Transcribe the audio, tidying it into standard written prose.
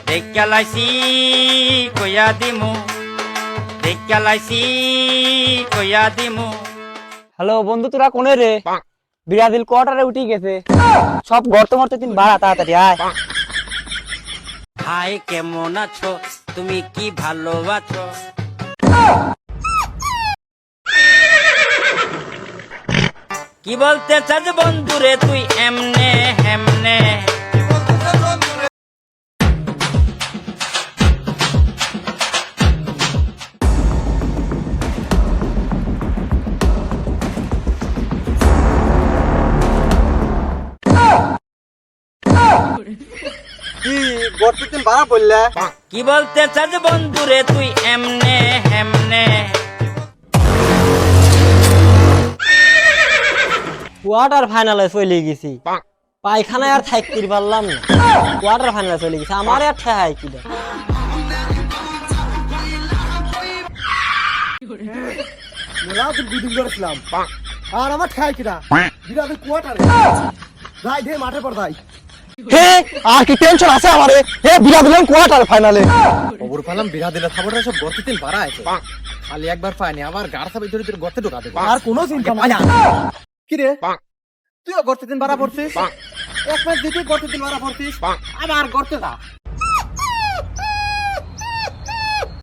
দেখালাইছি কইয়া দিমু, দেখালাইছি কইয়া দিমু। হ্যালো বন্ধু, তোরা কোনে রে? বিরাদিল কোয়ার্টারে উঠি গেছে, সব গর্ত মর্ত তিন বাড়া, তাড়াতাড়ি আয়। হাই কেমন আছো, তুমি কি ভালো আছো? কি বলতে চাস বন্ধুরে তুই এমনে হেমনে? কি গর্ত তিন বাড়া বললে? কি বলতে চাস বন্ধুরে তুই এমনে হেমনে? কোয়ার্টার ফাইনালে চলে গেছি, পায়খানায় আর থাকতে পারলাম না। কোয়ার্টার ফাইনালে চলে গেছি, আমার আর ঠেহাই কি দেয়? আর আমার ঠাই কিনা বিরাট কোয়ার্টারে যাই দে মাঠে পর যাই। হে আর কি টেনশন আছে আমারে? হে বিরাদিল কোয়ার্টার ফাইনালে। খবর পেলাম বিরাদিল খবরটা সব গর্তে তিন বাড়া আছে, খালি একবার পায়নি আবার গাড় সাবে ধরে গর্তে ঢোকা দেবে। আর কোনো চিন্তা নাই। কি রে তুইও গর্তে তিন বাড়া পড়ছিস? এক ম্যাচ জিতে গর্তে তিন বাড়া পড়ছিস, আবার গর্তে যা।